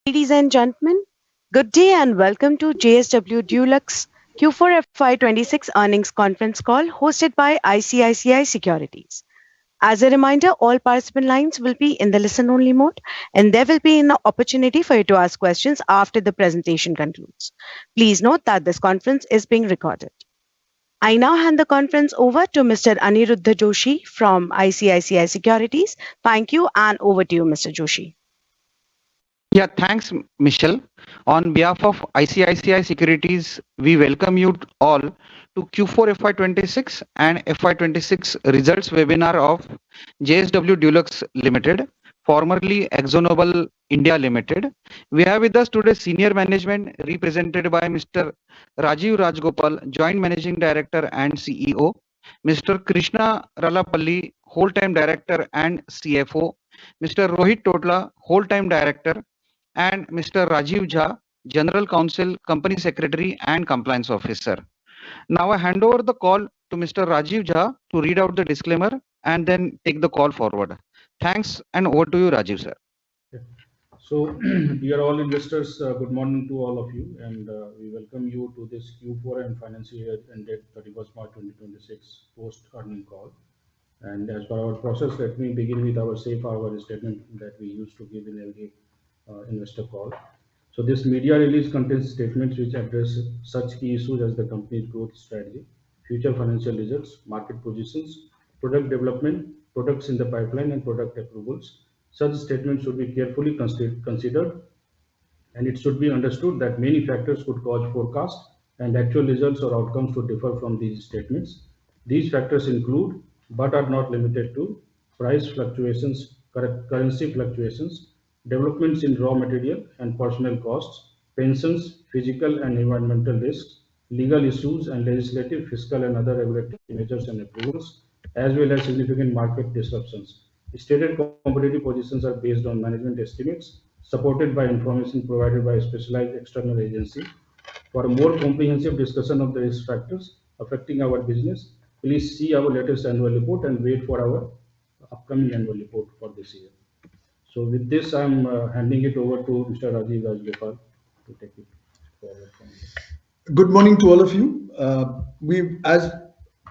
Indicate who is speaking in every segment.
Speaker 1: Ladies and gentlemen, good day and welcome to JSW Dulux Q4 FY26 earnings conference call hosted by ICICI Securities. As a reminder, all participant lines will be in the listen-only mode, and there will be an opportunity for you to ask questions after the presentation concludes. Please note that this conference is being recorded. I now hand the conference over to Mr. Aniruddha Joshi from ICICI Securities. Thank you, and over to you, Mr. Joshi.
Speaker 2: Yeah, thanks, Michelle. On behalf of ICICI Securities, we welcome you all to Q4 FY26 and FY26 results webinar of JSW Dulux Limited, formerly ExxonMobil India Limited. We have with us today senior management represented by Mr. Rajiv Rajgopal, Joint Managing Director and CEO, Mr. Krishna Ralapalli, Whole-Time Director and CFO, Mr. Rohit Totla, Whole-Time Director, and Mr. Rajiv Jha, General Counsel, Company Secretary and Compliance Officer. Now I hand over the call to Mr. Rajiv Jha to read out the disclaimer and then take the call forward. Thanks, and over to you, Rajiv sir.
Speaker 3: So, dear all investors, good morning to all of you, and we welcome you to this Q4 and financial year ended 31st March 2026 post-earning call. And as per our process, let me begin with our safe harbor statement that we used to give in every investor call. So this media release contains statements which address such key issues as the company's growth strategy, future financial results, market positions, product development, products in the pipeline, and product approvals. Such statements should be carefully considered, and it should be understood that many factors could cause forecast and actual results or outcomes to differ from these statements. These factors include, but are not limited to, price fluctuations, currency fluctuations, developments in raw material and personnel costs, pensions, physical and environmental risks, legal issues, and legislative, fiscal, and other regulatory measures and approvals, as well as significant market disruptions. Stated competitive positions are based on management estimates, supported by information provided by a specialized external agency. For a more comprehensive discussion of the risk factors affecting our business, please see our latest annual report and wait for our upcoming annual report for this year. So with this, I'm handing it over to Mr. Rajiv Rajgopal to take it forward from here.
Speaker 4: Good morning to all of you. As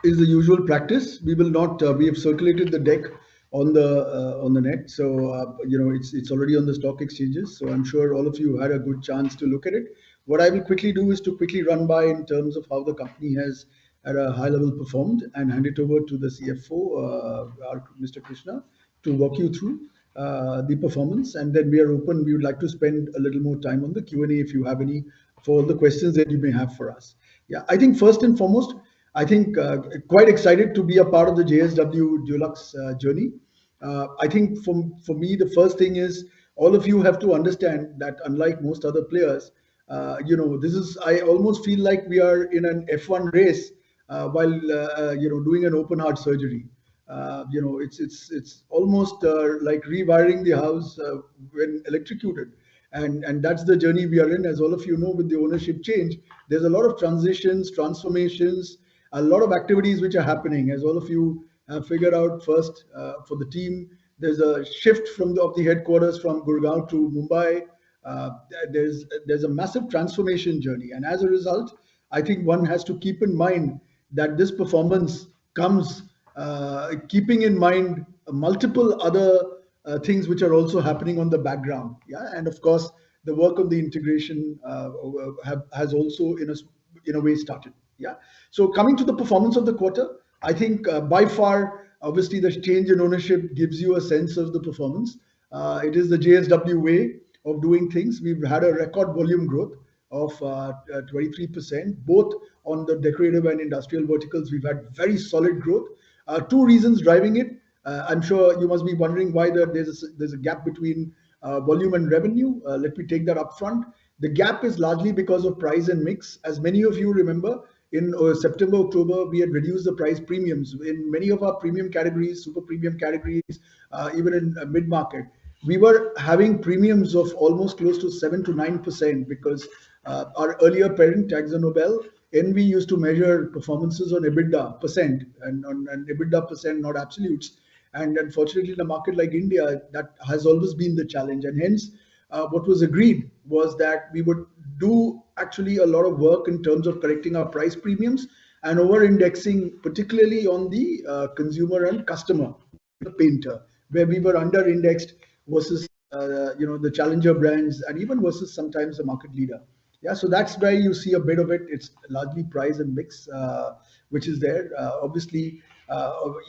Speaker 4: is the usual practice, we will not. We have circulated the deck on the net, so it's already on the stock exchanges. So I'm sure all of you had a good chance to look at it. What I will quickly do is to quickly run by in terms of how the company has at a high level performed and hand it over to the CFO, Mr. Krishna, to walk you through the performance, and then we are open. We would like to spend a little more time on the Q&A if you have any for the questions that you may have for us. Yeah, I think first and foremost, I think quite excited to be a part of the JSW Dulux journey. I think for me, the first thing is all of you have to understand that unlike most other players, I almost feel like we are in an F1 race while doing an open heart surgery. It's almost like rewiring the house when electrocuted, and that's the journey we are in. As all of you know, with the ownership change, there's a lot of transitions, transformations, a lot of activities which are happening. As all of you have figured out, first for the team, there's a shift of the headquarters from Gurgaon to Mumbai. There's a massive transformation journey, and as a result, I think one has to keep in mind that this performance comes keeping in mind multiple other things which are also happening on the background. Yeah, and of course, the work of the integration has also in a way started. Yeah. So coming to the performance of the quarter, I think by far, obviously, the change in ownership gives you a sense of the performance. It is the JSW way of doing things. We've had a record volume growth of 23%, both on the decorative and industrial verticals. We've had very solid growth. Two reasons driving it. I'm sure you must be wondering why there's a gap between volume and revenue. Let me take that up front. The gap is largely because of price and mix. As many of you remember, in September, October, we had reduced the price premiums in many of our premium categories, super premium categories, even in mid-market. We were having premiums of almost close to 7 to 9% because our earlier parent, ExxonMobil, Envy used to measure performances on EBITDA percent and on an EBITDA percent, not absolutes. And unfortunately, in a market like India, that has always been the challenge. And hence, what was agreed was that we would do actually a lot of work in terms of correcting our price premiums and over-indexing, particularly on the consumer and customer, the painter, where we were under-indexed versus the challenger brands and even versus sometimes the market leader. Yeah, so that's where you see a bit of it. It's largely price and mix, which is there. Obviously,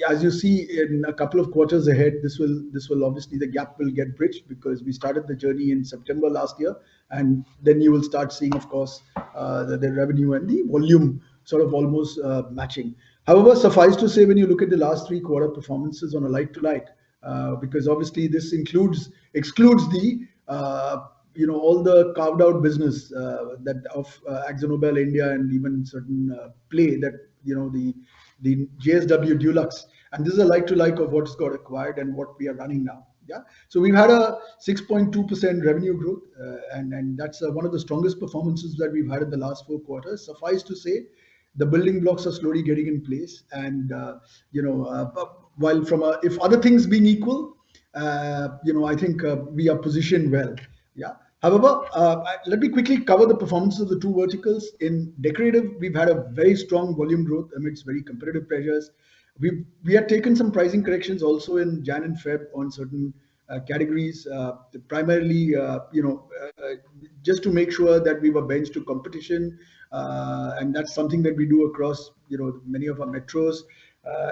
Speaker 4: as you see in a couple of quarters ahead, this will obviously, the gap will get bridged because we started the journey in September last year, and then you will start seeing, of course, the revenue and the volume sort of almost matching. However, suffice to say, when you look at the last three-quarter performances on a like-to-like, because obviously this excludes the all the carved out business that of AkzoNobel India and even certain play that the JSW Dulux, and this is a like to like of what's got acquired and what we are running now. Yeah, so we've had a 6.2% revenue growth, and that's one of the strongest performances that we've had in the last 4 quarters. Suffice to say, the building blocks are slowly getting in place, and while if other things being equal, I think we are positioned well. Yeah. However, let me quickly cover the performance of the two verticals. In decorative, we've had a very strong volume growth amidst very competitive pressures. We had taken some pricing corrections also in Jan and Feb on certain categories, primarily just to make sure that we were benched to competition, and that's something that we do across many of our metros,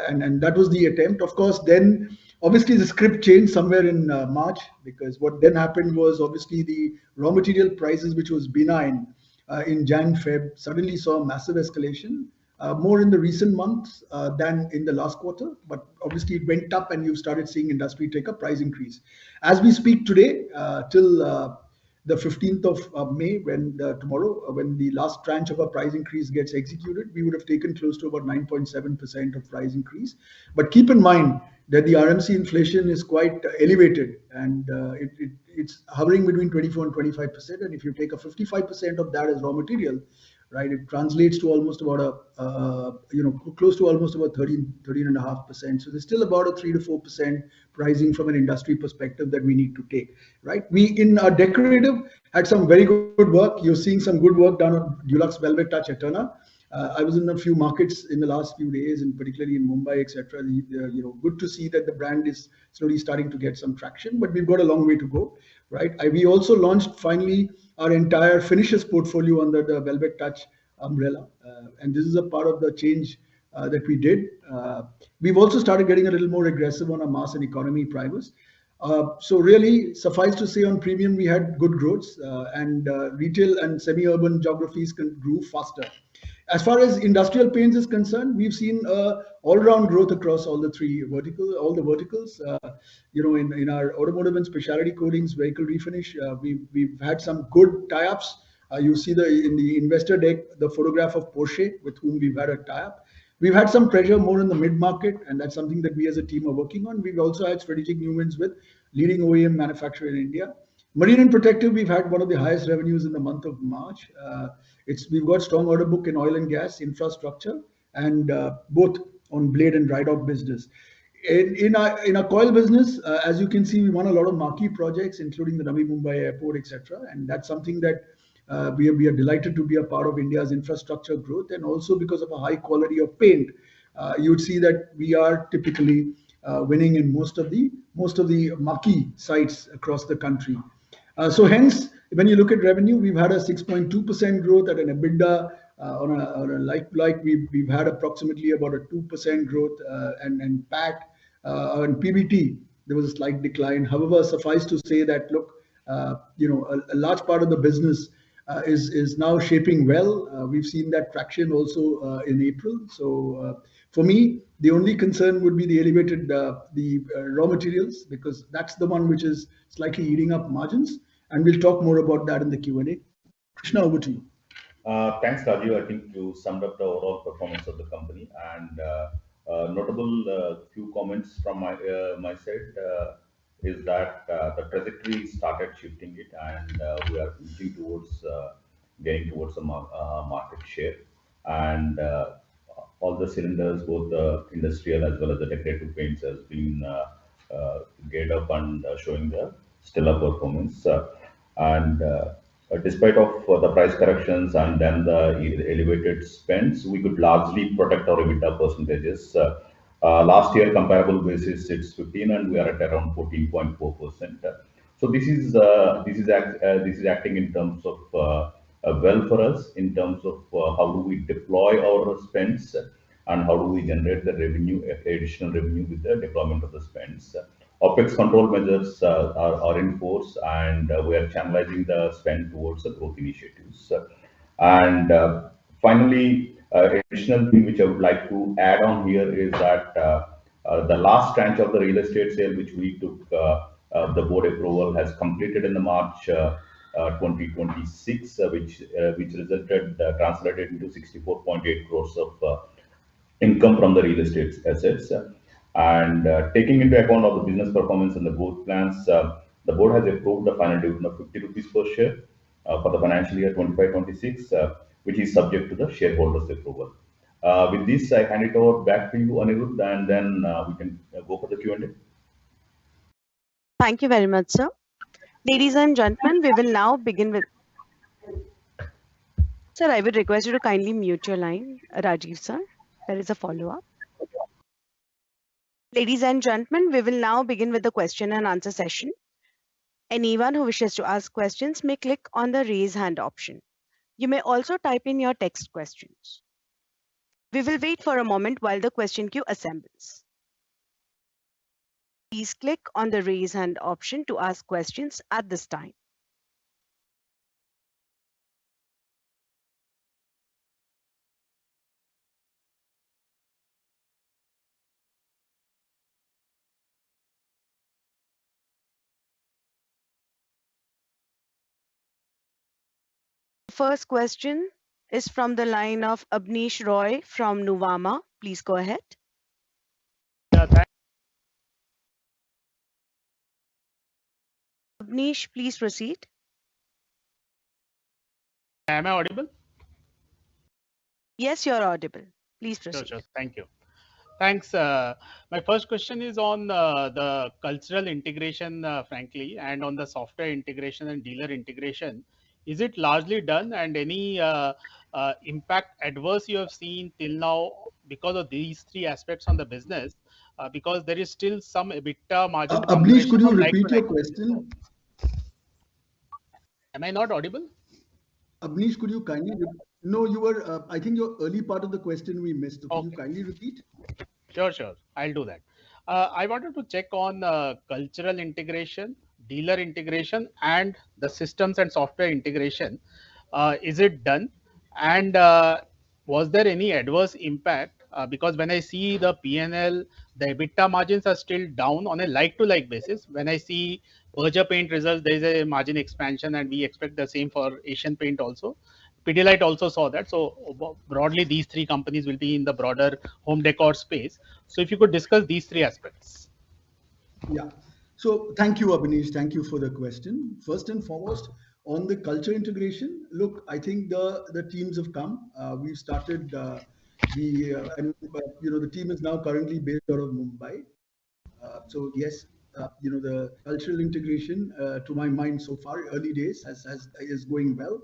Speaker 4: and that was the attempt. Of course, then obviously the script changed somewhere in March, because what then happened was obviously the raw material prices, which was benign in Jan Feb, suddenly saw a massive escalation, more in the recent months than in the last quarter. But obviously it went up, and you started seeing industry take a price increase. As we speak today, till the 15th of May, tomorrow, when the last tranche of a price increase gets executed, we would have taken close to about 9.7% of price increase. But keep in mind that the RMC inflation is quite elevated, and it's hovering between 24 and 25%. And if you take a 55% of that as raw material, right, it translates to almost about close to almost about 13.5%. So there's still about a 3 to 4% pricing from an industry perspective that we need to take, right? We in our decorative had some very good work. You're seeing some good work done on Dulux Velvet Touch Eterna. I was in a few markets in the last few days, and particularly in Mumbai, etc. Good to see that the brand is slowly starting to get some traction, but we've got a long way to go, right? We also launched finally our entire finishes portfolio under the Velvet Touch umbrella, and this is a part of the change that we did. We've also started getting a little more aggressive on our mass and economy primers. So really, suffice to say, on premium we had good growths, and retail and semi-urban geographies grew faster. As far as industrial paints is concerned, we've seen all-round growth across all the verticals. In our automotive and specialty coatings, vehicle refinish, we've had some good tie-ups. You see in the investor deck the photograph of Porsche, with whom we've had a tie-up. We've had some pressure more in the mid-market, and that's something that we as a team are working on. We've also had strategic new wins with leading OEM manufacturer in India. Marine and protective, we've had one of the highest revenues in the month of March. We've got strong order book in oil and gas, infrastructure, and both on blade and dry dock business. In our coil business, as you can see, we won a lot of marquee projects, including the Navi Mumbai Airport, etc. And that's something that we are delighted to be a part of India's infrastructure growth, and also because of a high quality of paint. You would see that we are typically winning in most of the marquee sites across the country. So hence, when you look at revenue, we've had a 6.2% growth at an EBITDA. On a like we've had approximately about a 2% growth, and PAT on PBT there was a slight decline. However, suffice to say that look, a large part of the business is now shaping well. We've seen that traction also in April. So for me, the only concern would be the elevated raw materials, because that's the one which is slightly eating up margins, and we'll talk more about that in the Q&A. Krishna, over to you.
Speaker 5: Thanks, Raju. I think you summed up the overall performance of the company, and notable few comments from my side is that the trajectory started shifting it, and we are inching towards getting towards the market share. and all the cylinders, both the industrial as well as the decorative paints, has been geared up and showing the stellar performance. And Despite of the price corrections and then the elevated spends, we could largely protect our EBITDA percentages. Last year comparable basis, it's 15, and we are at around 14.4%. So this is acting in terms of well for us in terms of how do we deploy our spends and how do we generate the revenue, additional revenue with the deployment of the spends. OpEx control measures are in force, and we are channelizing the spend towards the growth initiatives. And Finally, additional thing which I would like to add on here is that the last tranche of the real estate sale, which we took the board approval, has completed in the March 2026, which resulted translated into 64.8 crores of income from the real estate assets. And Taking into account of the business performance and the growth plans, the board has approved the final dividend of 50 rupees per share for the financial year 25-26, which is subject to the shareholders' approval. With this, I hand it over back to you, Anirudh, and then we can go for the Q&A.
Speaker 1: Thank you very much, sir. Ladies and gentlemen, we will now begin with. Sir, I would request you to kindly mute your line, Rajiv sir. There is a follow-up. Ladies and gentlemen, we will now begin with the question and answer session. Anyone who wishes to ask questions may click on the raise hand option. You may also type in your text questions. We will wait for a moment while the question queue assembles. Please click on the raise hand option to ask questions at this time. First question is from the line of Abneesh Roy from Nuvama. Please go ahead. Abneesh, please proceed.
Speaker 6: Am I audible?
Speaker 1: Yes, you're audible. Please proceed.
Speaker 6: Sure. Thank you. Thanks. My first question is on the cultural integration, frankly, and on the software integration and dealer integration. Is it largely done, and any impact adverse you have seen till now because of these three aspects on the business? Because there is still some EBITDA margin.
Speaker 4: Abneesh, could you repeat your question?
Speaker 6: Am I not audible?
Speaker 4: Abneesh, could you kindly? No, you were. I think your early part of the question we missed. Could you kindly repeat?
Speaker 6: Sure. I'll do that. I wanted to check on cultural integration, dealer integration, and the systems and software integration. Is it done? And was there any adverse impact? Because when I see the P&L, the EBITDA margins are still down on a like-to-like basis. When I see Berger Paint results, there is a margin expansion, and we expect the same for Asian Paint also. Pidilite also saw that. So broadly, these three companies will be in the broader home decor space. So if you could discuss these three aspects.
Speaker 4: Yeah. So thank you, Abneesh. Thank you for the question. First and foremost, on the culture integration, look, I think the teams have come. We've started the team is now currently based out of Mumbai. So yes, the cultural integration, to my mind, so far early days is going well.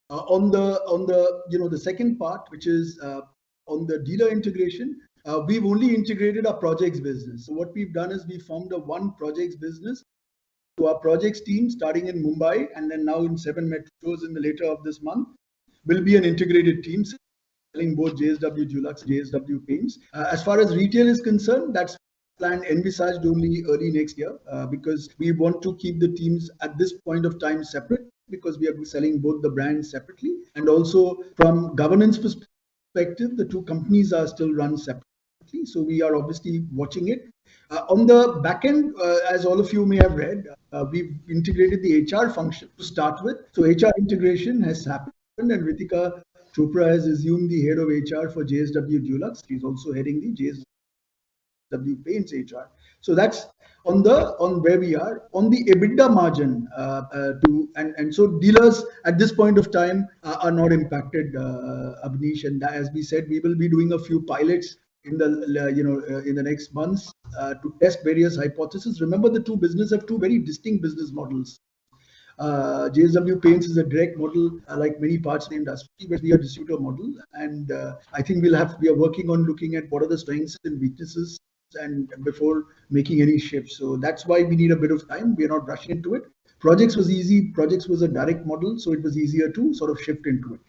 Speaker 4: On the second part, which is on the dealer integration, we've only integrated our projects business. So what we've done is we formed a one projects business. So our projects team, starting in Mumbai and then now in 7 metros in the later of this month, will be an integrated team selling both JSW Dulux, JSW Paints. As far as retail is concerned, that's planned envisaged only early next year because we want to keep the teams at this point of time separate because we are selling both the brands separately. And also from governance perspective, the two companies are still run separately. So we are obviously watching it. On the back end, as all of you may have read, we've integrated the HR function to start with. So HR integration has happened and Ritika Chopra has assumed the head of HR for JSW Dulux. He's also heading the JSW Paints HR. So that's on where we are on the EBITDA margin. So dealers at this point of time are not impacted, Abnish. And as we said, we will be doing a few pilots in the next months to test various hypotheses. Remember, the two businesses have two very distinct business models. JSW Paints is a direct model, like many parts of the industry, where we are a distributor model. And I think we are working on looking at what are the strengths and weaknesses and before making any shifts. So that's why we need a bit of time. We are not rushing into it. Projects was easy. Projects was a direct model, so it was easier to sort of shift into it.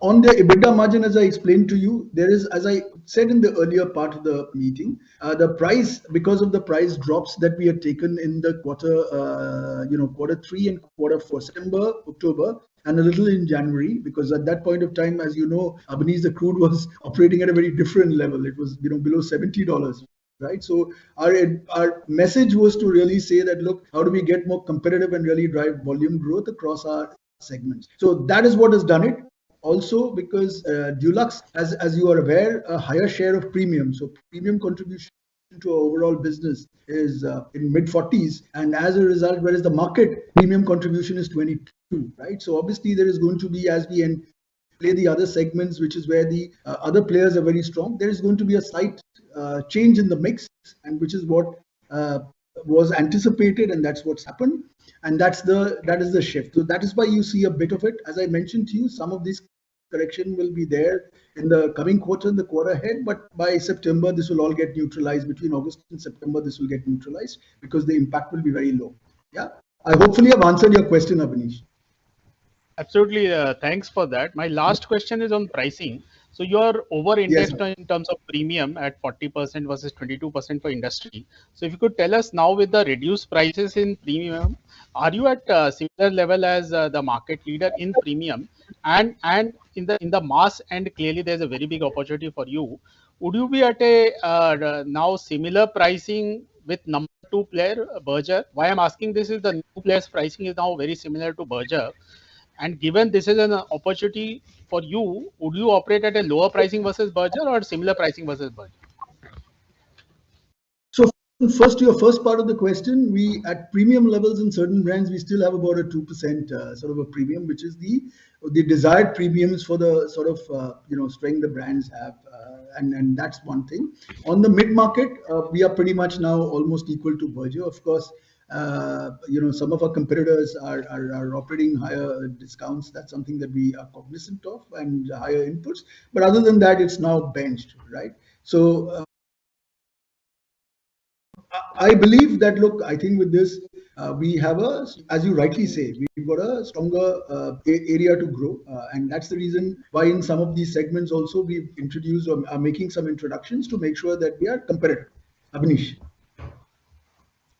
Speaker 4: On the EBITDA margin, as I explained to you, there is, as I said in the earlier part of the meeting, the price, because of the price drops that we had taken in the quarter 3 and quarter 4, September, October, and a little in January, because at that point of time, as you know, Abani's, the crude was operating at a very different level. It was below $70. Right. So our message was to really say that, look, how do we get more competitive and really drive volume growth across our segments? So that is what has done it. Also, because Dulux, as you are aware, a higher share of premium. So premium contribution to our overall business is in mid 40s, and as a result, whereas the market premium contribution is 22, right? So obviously there is going to be, as we play the other segments, which is where the other players are very strong, there is going to be a slight change in the mix, and which is what was anticipated, and that's what's happened, and that is the shift. So that is why you see a bit of it. As I mentioned to you, some of this correction will be there in the coming quarter, in the quarter ahead, but by September this will all get neutralized. Between August and September this will get neutralized because the impact will be very low. Yeah, I hopefully have answered your question, Abanish.
Speaker 6: Absolutely. Thanks for that. My last question is on pricing. So you are over
Speaker 4: Yes,
Speaker 6: indexed in terms of premium at 40% versus 22% for industry. So if you could tell us now, with the reduced prices in premium, are you at a similar level as the market leader in premium, and in the mass end? Clearly, there's a very big opportunity for you. Would you be at a now similar pricing with number two player, Berger? Why I'm asking this is the new players' pricing is now very similar to Berger. And given this is an opportunity for you, would you operate at a lower pricing versus Berger or similar pricing versus Berger?
Speaker 4: so first, to your first part of the question, we at premium levels in certain brands, we still have about a 2% sort of a premium, which is the desired premiums for the sort of strength the brands have, and that's one thing. On the mid market, we are pretty much now almost equal to Berger. Of course, some of our competitors are operating higher discounts. That's something that we are cognizant of, and higher inputs. But other than that, it's now benched, right? So I believe that, look, I think with this, we have as you rightly say, we've got a stronger area to grow. And that's the reason why in some of these segments also we've introduced or are making some introductions to make sure that we are competitive. Abanish.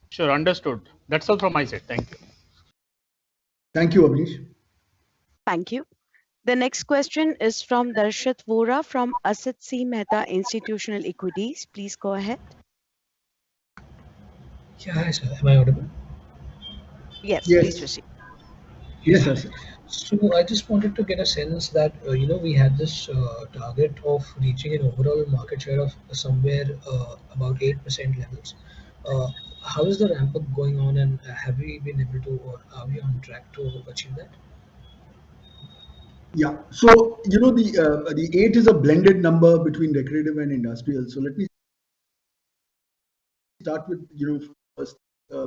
Speaker 6: Sure, understood. That's all from my side. Thank you.
Speaker 4: Thank you, Abanish.
Speaker 1: Thank you. The next question is from Darshit Vora from Asit C. Mehta Institutional Equities. Please go ahead.
Speaker 7: Yeah, hi sir. Am I audible?
Speaker 1: Yes, please
Speaker 4: Yes.
Speaker 1: proceed.
Speaker 7: Yeah,
Speaker 4: Yes,
Speaker 7: hi.
Speaker 4: Asit.
Speaker 7: So I just wanted to get a sense that we had this target of reaching an overall market share of somewhere about 8% levels. Uh, how is the ramp up going on, and have we been able to, or are we on track to achieve that?
Speaker 4: Yeah. So the 8 is a blended number between decorative and industrial. So let me start with first.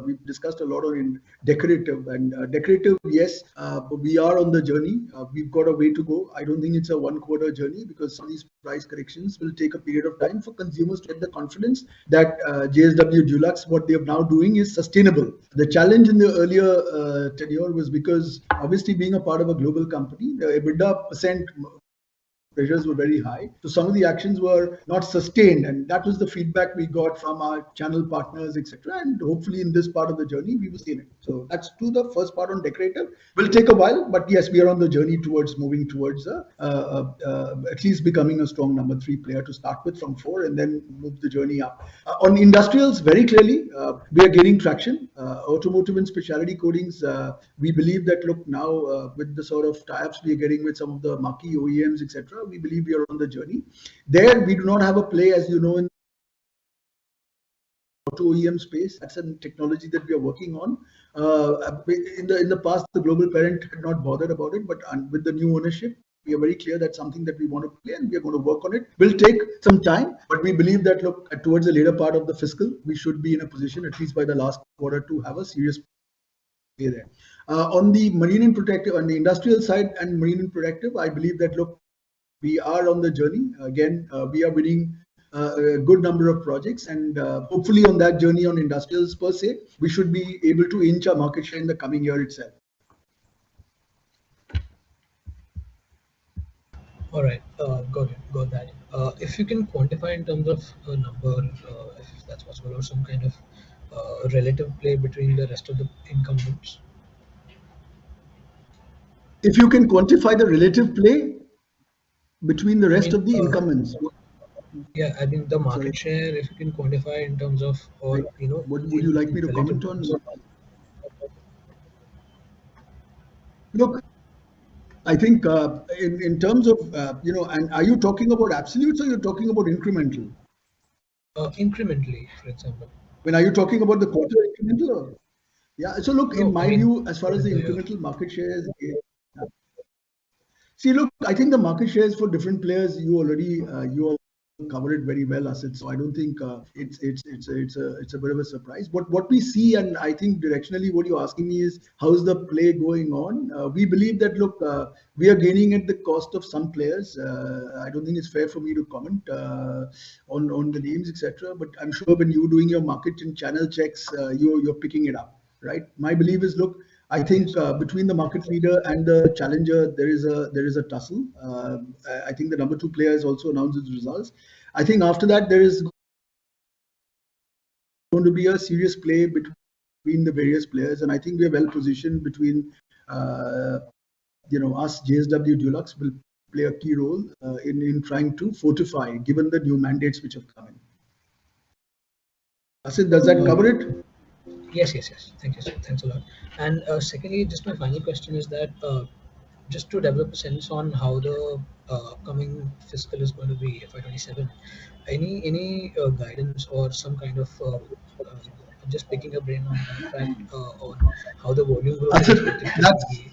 Speaker 4: We've discussed a lot on decorative, and decorative, yes, but we are on the journey. We've got a way to go. I don't think it's a 1 quarter journey, because some of these price corrections will take a period of time for consumers to get the confidence that JSW Dulux, what they are now doing, is sustainable. The challenge in the earlier tenure was because, obviously, being a part of a global company, the EBITDA percent pressures were very high. So some of the actions were not sustained, and that was the feedback we got from our channel partners, etc. And hopefully, in this part of the journey, we will see it. So that's to the first part on decorative. Will take a while, but yes, we are on the journey towards moving towards at least becoming a strong number 3 player to start with from 4, and then move the journey up. On industrials, very clearly, we are gaining traction. Automotive and specialty coatings, we believe that, look, now with the sort of tie-ups we are getting with some of the marquee OEMs, etc., we believe we are on the journey. There, we do not have a play, as you know, in auto OEM space. That's a technology that we are working on. In the past, the global parent had not bothered about it, but with the new ownership, we are very clear that's something that we want to play and we are going to work on it. Will take some time, but we believe that look towards the later part of the fiscal, we should be in a position, at least by the last quarter, to have a serious play there. On the marine and protective, on the industrial side and marine and protective, I believe that look, we are on the journey. Again, we are winning a good number of projects, and hopefully on that journey on industrials per se, we should be able to inch our market share in the coming year itself.
Speaker 7: All right, got that. If you can quantify in terms of a number, if that's possible, or some kind of relative play between the rest of the incumbents.
Speaker 4: If you can quantify the relative play between the
Speaker 7: I
Speaker 4: rest
Speaker 7: mean,
Speaker 4: of the incumbents,
Speaker 7: yeah, I mean the
Speaker 4: sorry,
Speaker 7: market share, if you can quantify in terms of, or
Speaker 4: like, would you
Speaker 7: in
Speaker 4: like me to
Speaker 7: relative
Speaker 4: comment
Speaker 7: terms.
Speaker 4: on? Look, I think in terms of and are you talking about absolutes or you're talking about incremental?
Speaker 7: Incrementally, for example.
Speaker 4: When are you talking about the quarter incremental? Or? Yeah. So look, in
Speaker 7: No, I
Speaker 4: my
Speaker 7: mean
Speaker 4: view, as far as
Speaker 7: in
Speaker 4: the
Speaker 7: the year.
Speaker 4: incremental market shares, see, look, I think the market shares for different players, you all cover it very well, Asit. So I don't think it's a bit of a surprise. But what we see, and I think directionally, what you're asking me is how's the play going on? We believe that look, we are gaining at the cost of some players. I don't think it's fair for me to comment on the names, etc. But I'm sure when you're doing your market and channel checks, you're picking it up, right? My belief is look. I think
Speaker 7: Yes.
Speaker 4: between the market leader and the challenger, there is a tussle. I think the number two player has also announced its results. I think after that there is going to be a serious play between the various players, and I think we are well positioned between us. JSW Dulux will play a key role in trying to fortify, given the new mandates which have come in. Asit, does that cover it?
Speaker 7: Yes, yes, yes. Thank you, sir. Thanks a lot. And secondly, just my final question is that just to develop a sense on how the upcoming fiscal is going to be FY27, any guidance or some kind of just picking a brain on that fact on how the volume growth is
Speaker 4: Asit,
Speaker 7: expected to
Speaker 4: that's
Speaker 7: be.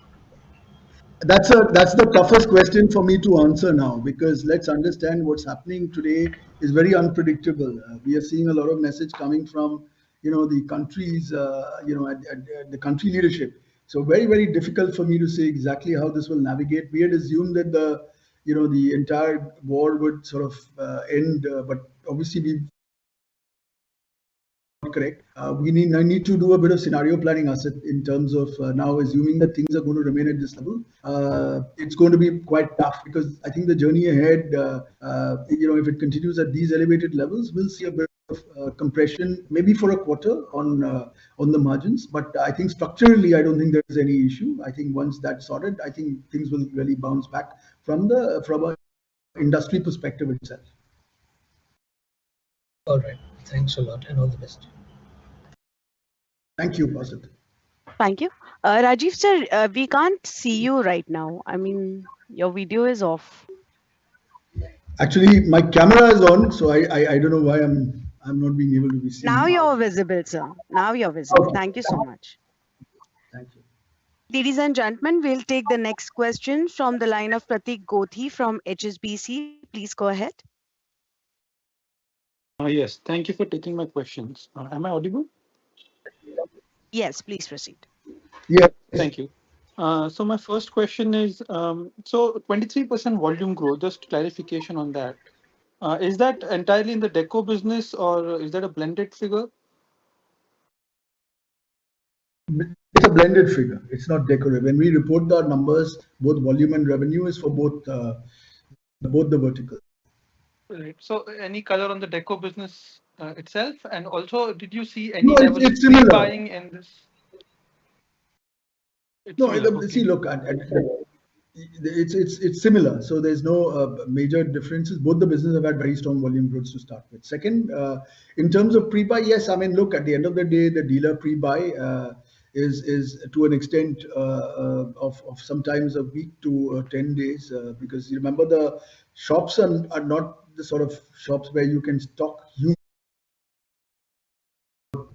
Speaker 4: that's the toughest question for me to answer now, because let's understand what's happening today is very unpredictable. We are seeing a lot of message coming from the countries, at the country leadership. So very difficult for me to say exactly how this will navigate. We had assumed that the entire war would sort of end, but obviously we correct. I need to do a bit of scenario planning, Asit, in terms of now assuming that things are going to remain at this level. It's going to be quite tough because I think the journey ahead, if it continues at these elevated levels, we'll see a bit of compression, maybe for a quarter on the margins. But I think structurally, I don't think there's any issue. I think once that's sorted, I think things will really bounce back from a industry perspective itself.
Speaker 7: All right. Thanks a lot and all the best.
Speaker 4: Thank you, Asit.
Speaker 1: Thank you. Rajiv sir, we can't see you right now. I mean, your video is off.
Speaker 4: Actually, my camera is on, so I don't know why I'm not being able to be
Speaker 1: Now
Speaker 4: seen.
Speaker 1: you're visible, sir. Now you're visible.
Speaker 4: Okay,
Speaker 1: Thank you so much.
Speaker 4: thank you.
Speaker 1: Ladies and gentlemen, we'll take the next question from the line of Pratik Gothi from HSBC. Please go ahead.
Speaker 8: Yes, thank you for taking my questions. Am I audible?
Speaker 1: Yes, please proceed.
Speaker 4: Yes,
Speaker 8: Thank you. So my first question is, so 23% volume growth, just clarification on that. Is that entirely in the deco business or is that a blended figure?
Speaker 4: it's a blended figure. It's not decorative. When we report our numbers, both volume and revenue is for both the verticals.
Speaker 8: Right. So any color on the deco business itself? And also, did you see
Speaker 4: No,
Speaker 8: any level of
Speaker 4: it's similar.
Speaker 8: pre-buying in this? It's
Speaker 4: No,
Speaker 8: similar.
Speaker 4: see,
Speaker 8: Okay.
Speaker 4: look, it's similar. So there's no major differences. Both the business have had very strong volume growth to start with. Second, in terms of pre-buy, yes, I mean, look, at the end of the day, the dealer pre-buy is to an extent of sometimes a week to 10 days, because you remember the shops are not the sort of shops where you can stock huge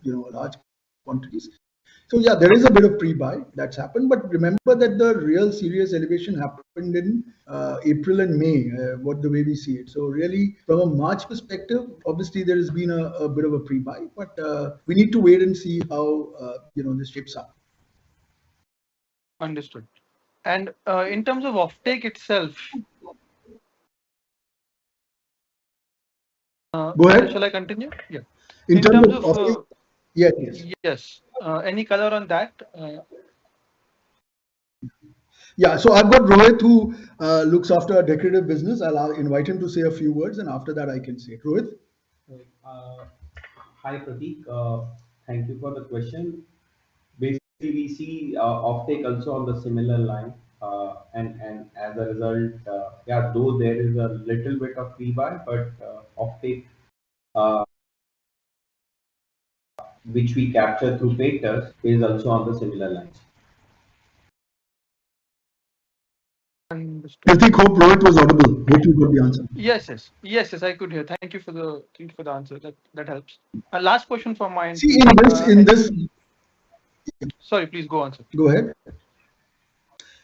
Speaker 4: large quantities. So yeah, there is a bit of pre-buy that's happened, but remember that the real serious elevation happened in April and May, what the way we see it. So really, from a March perspective, obviously there has been a bit of a pre-buy, but we need to wait and see how this shapes up.
Speaker 8: Understood. And in terms of offtake itself,
Speaker 4: Go ahead.
Speaker 8: shall I continue? Yeah.
Speaker 4: In terms of offtake,
Speaker 8: of
Speaker 4: yes.
Speaker 8: yes, any color on that?
Speaker 4: Yeah, so I've got Rohit who looks after a decorative business. I'll invite him to say a few words, and after that I can say it. Rohit?
Speaker 9: Uh, Hi, Prateek. Thank you for the question. Basically, we see offtake also on the similar line, and as a result, yeah, though there is a little bit of pre-buy, but offtake, uh, which we capture through painters, is also on the similar lines.
Speaker 8: Understood.
Speaker 4: Pratik, hope Rohit was audible. Hope you got the answer.
Speaker 8: Yes, I could hear. Thank you for the answer. That helps. Last question from my end.
Speaker 4: See, in this,
Speaker 8: Sorry, please go on, sir.
Speaker 4: go ahead.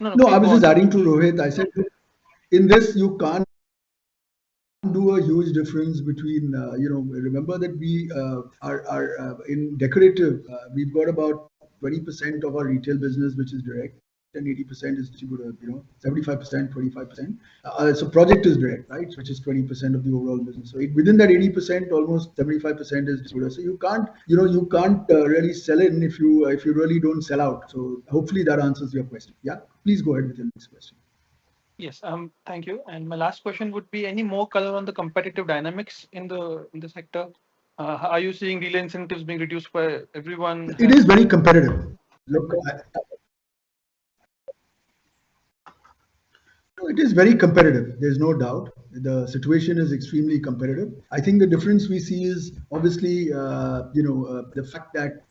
Speaker 8: No,
Speaker 4: No,
Speaker 8: please
Speaker 4: I was
Speaker 8: go
Speaker 4: just
Speaker 8: on, sir.
Speaker 4: adding to Rohit. I said, in this, you can't do a huge difference between, remember that we are in decorative, we've got about 20% of our retail business, which is direct, and 80% is distributor, 75%, 25%. So project is direct, right, which is 20% of the overall business. So within that 80%, almost 75% is distributor. So you can't really sell in if you really don't sell out. So hopefully that answers your question. Yeah, please go ahead with your next question.
Speaker 8: Yes, thank you. And my last question would be: any more color on the competitive dynamics in the sector? Are you seeing dealer incentives being reduced by everyone?
Speaker 4: It is very competitive. Look, it is very competitive. There's no doubt. The situation is extremely competitive. I think the difference we see is obviously, the fact that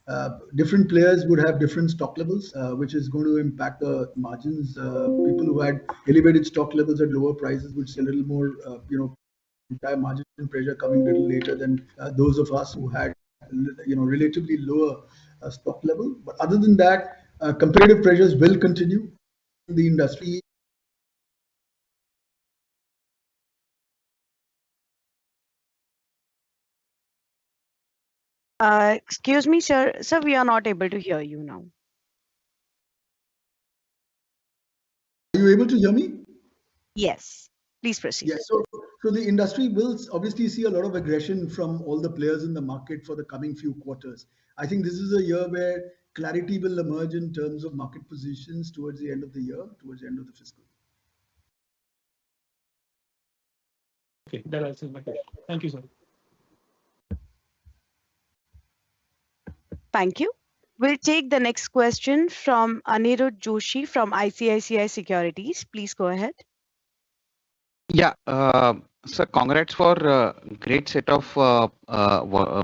Speaker 4: different players would have different stock levels, which is going to impact the margins. People who had elevated stock levels at lower prices would see a little more, entire margin pressure coming a little later than those of us who had, relatively lower stock level. But other than that, competitive pressures will continue in the industry.
Speaker 1: Excuse me, sir. Sir, we are not able to hear you now.
Speaker 4: Are you able to hear me?
Speaker 1: Yes. Please proceed.
Speaker 4: Yes. So the industry will obviously see a lot of aggression from all the players in the market for the coming few quarters. I think this is a year where clarity will emerge in terms of market positions towards the end of the year, towards the end of the fiscal.
Speaker 8: Okay, that answers my question. Thank you, sir.
Speaker 1: Thank you. We'll take the next question from Anirudh Joshi from ICICI Securities. Please go ahead.
Speaker 2: Yeah, sir, congrats for great set of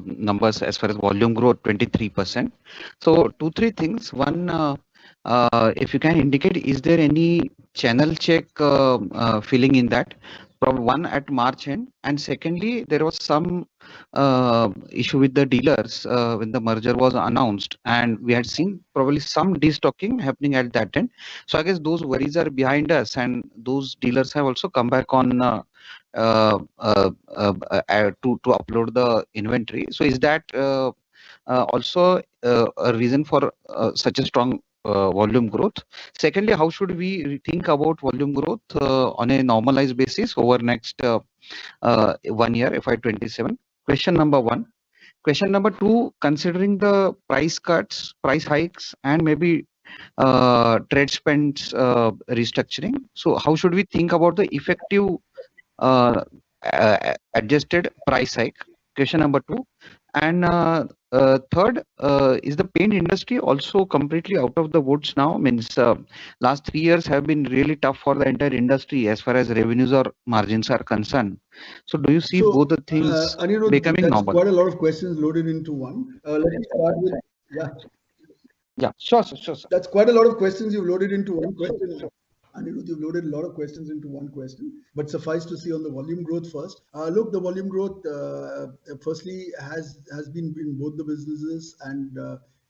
Speaker 2: numbers as far as volume growth, 23%. So two, three things. One, if you can indicate, is there any channel check feeling in that? From one at March end, and secondly, there was some issue with the dealers when the merger was announced, and we had seen probably some destocking happening at that end. So I guess those worries are behind us, and those dealers have also come back on to upload the inventory. So is that also a reason for such a strong volume growth? Secondly, how should we think about volume growth on a normalized basis over next 1 year, FY27? Question number one. Question number two, considering the price cuts, price hikes, and maybe trade spends restructuring. So how should we think about the effective adjusted price hike? Question number two. And third, is the paint industry also completely out of the woods now? Means last 3 years have been really tough for the entire industry as far as revenues or margins are concerned. So do you see both the things
Speaker 4: Anirudh,
Speaker 2: becoming
Speaker 4: that's
Speaker 2: normal?
Speaker 4: quite a lot of questions loaded into one. Let me start with, yeah.
Speaker 2: Yeah, sure, sir.
Speaker 4: That's quite a lot of questions you've loaded into one question. Anirudh, you've loaded a lot of questions into one question, but suffice to say on the volume growth first. Look, the volume growth, firstly, has been in both the businesses, and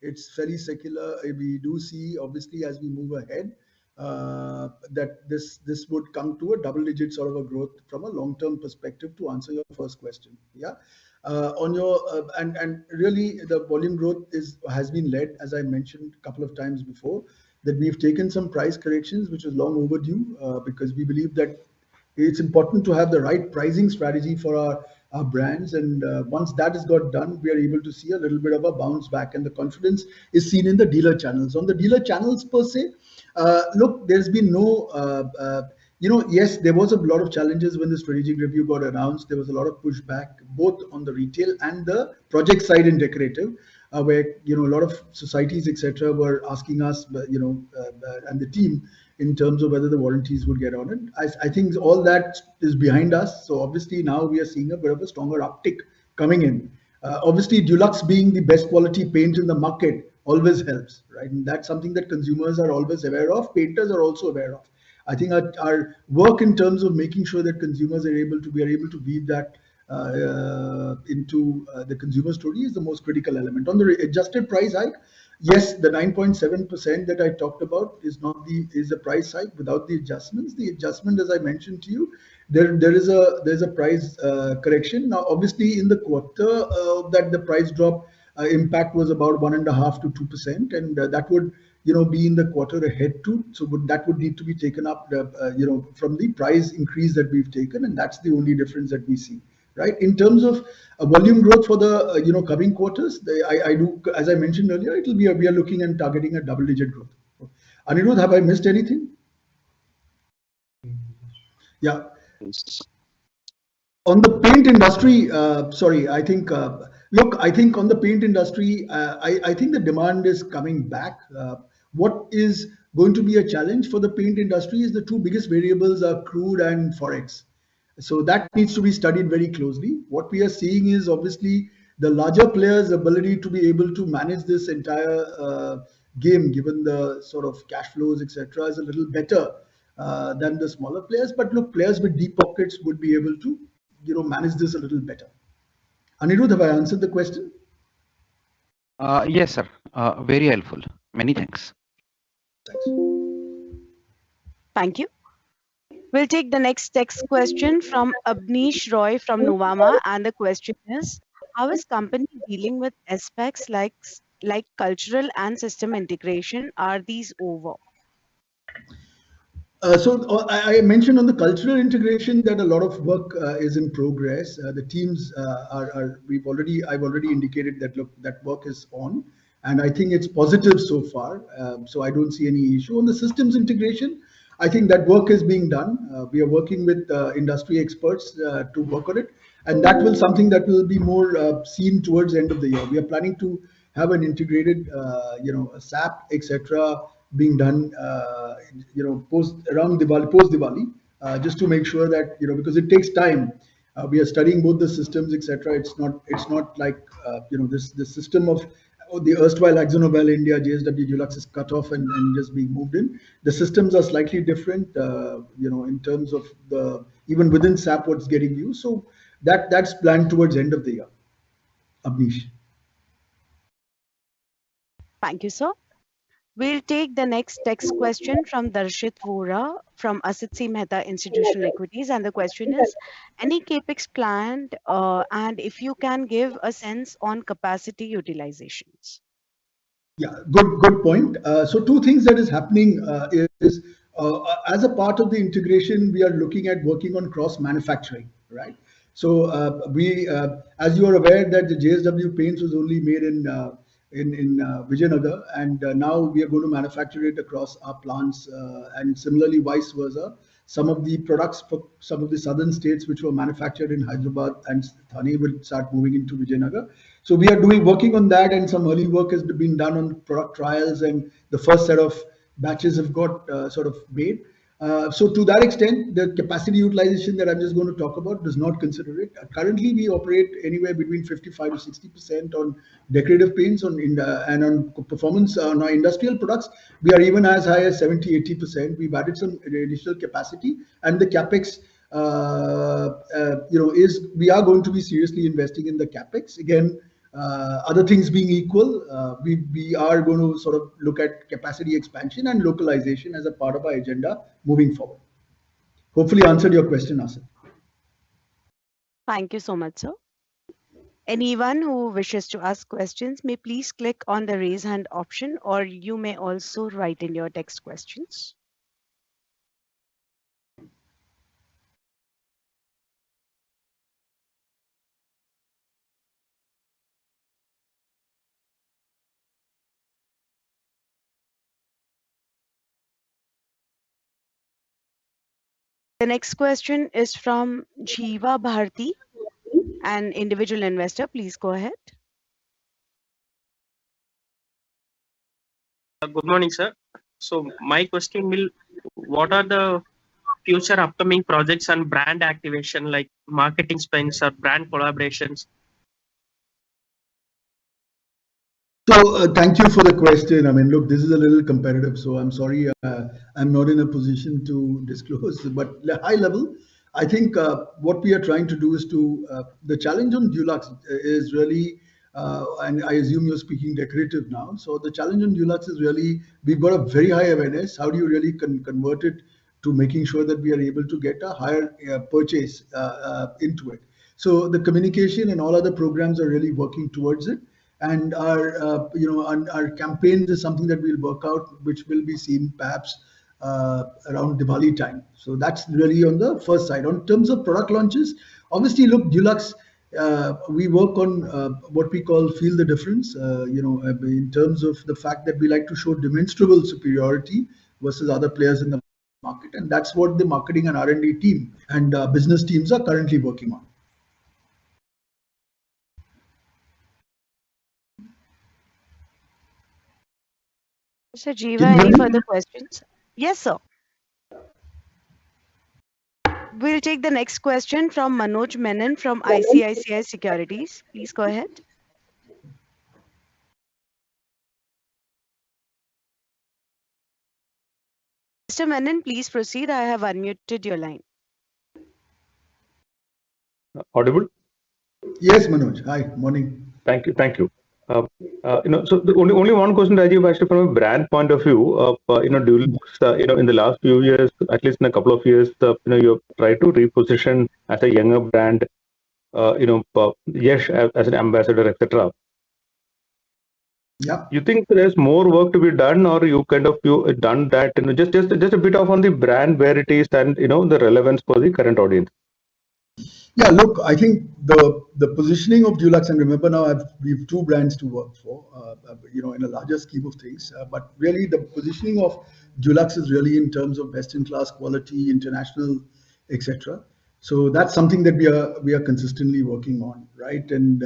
Speaker 4: it's fairly secular. We do see, obviously, as we move ahead, that this would come to a double-digit sort of a growth from a long-term perspective. To answer your first question, yeah. On your and really the volume growth has been led, as I mentioned a couple of times before, that we've taken some price corrections, which was long overdue, because we believe that it's important to have the right pricing strategy for our brands. And once that is got done, we are able to see a little bit of a bounce back, and the confidence is seen in the dealer channels. On the dealer channels per se, look, there's been no, yes, there was a lot of challenges when the strategic review got announced. There was a lot of pushback both on the retail and the project side in decorative, where a lot of societies, etc., were asking us, and the team, in terms of whether the warranties would get on it. I think all that is behind us. So obviously now we are seeing a bit of a stronger uptick coming in. Obviously, Dulux being the best quality paint in the market always helps, right? And that's something that consumers are always aware of. Painters are also aware of. I think our work in terms of making sure that consumers we are able to weave that into the consumer story is the most critical element. On the adjusted price hike, yes, the 9.7% that I talked about is a price hike without the adjustments. The adjustment, as I mentioned to you, there's a price correction. Now, obviously, in the quarter, that the price drop impact was about 1.5 to 2%, and that would be in the quarter ahead too. So that would need to be taken up, from the price increase that we've taken, and that's the only difference that we see. Right. In terms of volume growth for the coming quarters, I do, as I mentioned earlier, we are looking and targeting a double-digit growth. Anirudh, have I missed anything? Yeah. On the paint industry, sorry, I think, look, I think on the paint industry, I think the demand is coming back. What is going to be a challenge for the paint industry is the two biggest variables are crude and forex. So that needs to be studied very closely. What we are seeing is obviously the larger players' ability to be able to manage this entire game, given the sort of cash flows, etc., is a little better than the smaller players. But look, players with deep pockets would be able to manage this a little better. Anirudh, have I answered the question?
Speaker 2: Yes, sir. Very helpful. Many thanks.
Speaker 4: Thanks.
Speaker 1: Thank you. We'll take the next text question from Abneesh Roy from Nuvama, and the question is: how is company dealing with aspects like cultural and system integration? Are these over?
Speaker 4: I mentioned on the cultural integration that a lot of work is in progress. The teams I've already indicated that, look, that work is on, and I think it's positive so far. So I don't see any issue on the systems integration. I think that work is being done. We are working with industry experts to work on it, and that will something that will be more seen towards the end of the year. We are planning to have an integrated, SAP, etc., being done, post Diwali, just to make sure that because it takes time. We are studying both the systems, etc. It's not like this system of the erstwhile AkzoNobel India JSW Dulux is cut off and just being moved in. The systems are slightly different, in terms of even within SAP what's getting used. So that's planned towards the end of the year. Abneesh.
Speaker 1: Thank you, sir. We'll take the next text question from Darshit Vora from Asit C. Mehta Institutional Equities. And the question is: any capex planned, and if you can give a sense on capacity utilizations?
Speaker 4: Yeah, good point. So two things that is happening is as a part of the integration, we are looking at working on cross manufacturing, right? So as you are aware, that the JSW paints was only made in Vijayanagar, and now we are going to manufacture it across our plants, and similarly vice versa. Some of the products for some of the southern states which were manufactured in Hyderabad and Thane will start moving into Vijayanagar. So we are working on that, and some early work has been done on product trials, and the first set of batches have got sort of made. So to that extent, the capacity utilization that I'm just going to talk about does not consider it. Currently, we operate anywhere between 55 to 60% on decorative paints and on performance on our industrial products. We are even as high as 70, 80%. We've added some additional capacity, and the capex, is we are going to be seriously investing in the capex again. Other things being equal, we are going to sort of look at capacity expansion and localization as a part of our agenda moving forward. Hopefully answered your question, Asif.
Speaker 1: Thank you so much, sir. Anyone who wishes to ask questions may please click on the raise hand option, or you may also write in your text questions. The next question is from Jiva Bharti, an individual investor. Please go ahead.
Speaker 10: Good morning, sir. So my question will, what are the future upcoming projects and brand activation like marketing spends or brand collaborations?
Speaker 4: So thank you for the question. I mean, look, this is a little competitive, so I'm sorry, I'm not in a position to disclose. But high level, I think what we are trying to do is the challenge on Dulux is really, and I assume you're speaking decorative now. So the challenge on Dulux is really we've got a very high awareness. How do you really convert it to making sure that we are able to get a higher purchase into it? So the communication and all other programs are really working towards it, and our campaigns is something that we'll work out, which will be seen perhaps around Diwali time. So that's really on the first side. On terms of product launches, obviously, look, Dulux, we work on what we call feel the difference. In terms of the fact that we like to show demonstrable superiority versus other players in the market, and that's what the marketing and R&D team and business teams are currently working on.
Speaker 1: Mr. Jiva,
Speaker 4: Can you
Speaker 1: any
Speaker 4: hear me?
Speaker 1: further questions? Yes, sir. We'll take the next question from Manoj Menon from ICICI Securities. Please go ahead. Mr. Menon, please proceed. I have unmuted your line.
Speaker 11: Audible?
Speaker 4: Yes, Manoj. Hi, morning.
Speaker 11: Thank you. Thank you. So the only one question, Rajiv, actually from a brand point of view, Dulux, in the last few years, at least in a couple of years, you've tried to reposition as a younger brand, Yash as an ambassador, etc.
Speaker 4: Yeah.
Speaker 11: You think there's more work to be done, or you done that? Just a bit of on the brand, where it is, and the relevance for the current audience.
Speaker 4: Yeah, look, I think the positioning of Dulux, and remember now we've two brands to work for, in a larger scheme of things. But really, the positioning of Dulux is really in terms of best-in-class quality, international, etc. So that's something that we are consistently working on, right? And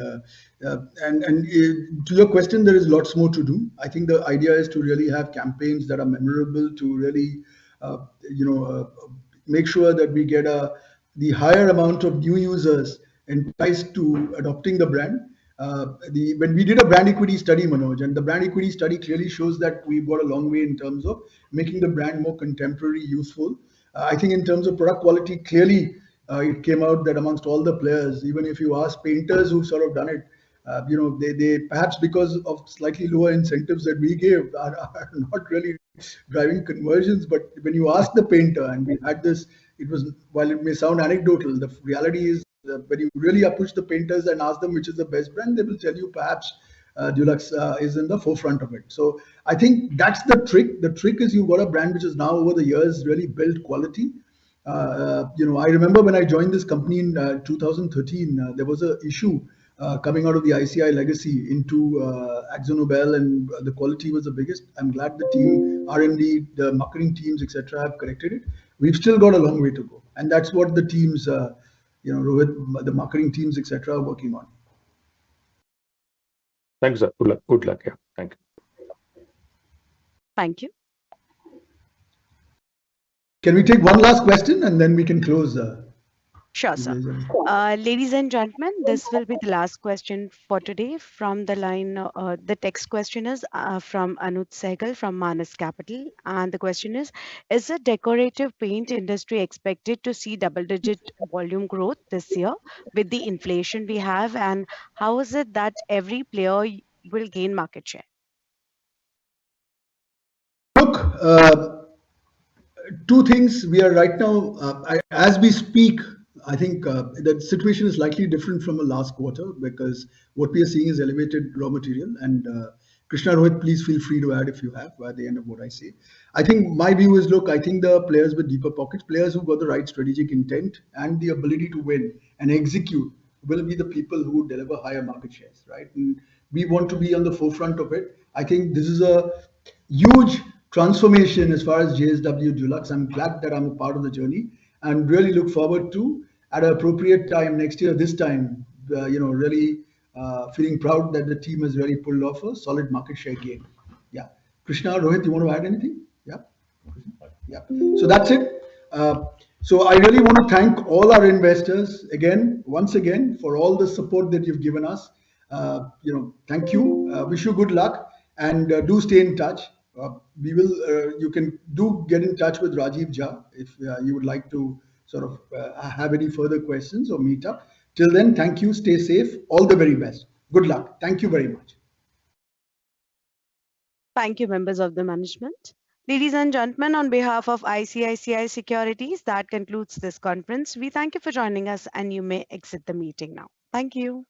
Speaker 4: to your question, there is lots more to do. I think the idea is to really have campaigns that are memorable, to really, make sure that we get the higher amount of new users enticed to adopting the brand. When we did a brand equity study, Manoj, and the brand equity study clearly shows that we've got a long way in terms of making the brand more contemporary, useful. I think in terms of product quality, clearly it came out that amongst all the players, even if you ask painters who've sort of done it, they perhaps because of slightly lower incentives that we gave are not really driving conversions. But when you ask the painter, and we had this, it was, while it may sound anecdotal, the reality is when you really push the painters and ask them which is the best brand, they will tell you perhaps Dulux is in the forefront of it. So I think that's the trick. The trick is you've got a brand which is now over the years really built quality. I remember when I joined this company in 2013, there was an issue coming out of the ICI legacy into AkzoNobel, and the quality was the biggest. I'm glad the team, R&D, the marketing teams, etc., have corrected it. We've still got a long way to go, and that's what the teams, Rohit, the marketing teams, etc., are working on.
Speaker 11: Thanks, sir. Good luck. Good luck. Yeah. Thank you.
Speaker 1: Thank you.
Speaker 4: Can we take one last question and then we can close?
Speaker 1: Sure,
Speaker 4: If
Speaker 1: sir.
Speaker 4: there's any.
Speaker 1: Ladies and gentlemen, this will be the last question for today from the line. The text question is from Anuj Sehgal from Manas Capital. And the question is the decorative paint industry expected to see double-digit volume growth this year with the inflation we have? And how is it that every player will gain market share?
Speaker 4: Look, two things we are right now, as we speak, I think the situation is likely different from the last quarter because what we are seeing is elevated raw material. And Krishna, Rohit, please feel free to add if you have by the end of what I say. I think my view is, look, I think the players with deeper pockets, players who've got the right strategic intent and the ability to win and execute will be the people who deliver higher market shares, right? And we want to be on the forefront of it. I think this is a huge transformation as far as JSW Dulux. I'm glad that I'm a part of the journey and really look forward to at an appropriate time next year, this time, really feeling proud that the team has really pulled off a solid market share gain. Yeah. Krishna, Rohit, you want to add anything? Yeah. Yeah. So that's it. So I really want to thank all our investors again, once again, for all the support that you've given us. Thank you. Wish you good luck and do stay in touch. We will. You can do get in touch with Rajiv Jha if you would like to sort of have any further questions or meet up. Till then, thank you. Stay safe. All the very best. Good luck. Thank you very much.
Speaker 1: Thank you, members of the management. Ladies and gentlemen, on behalf of ICICI Securities, that concludes this conference. We thank you for joining us and you may exit the meeting now. Thank you.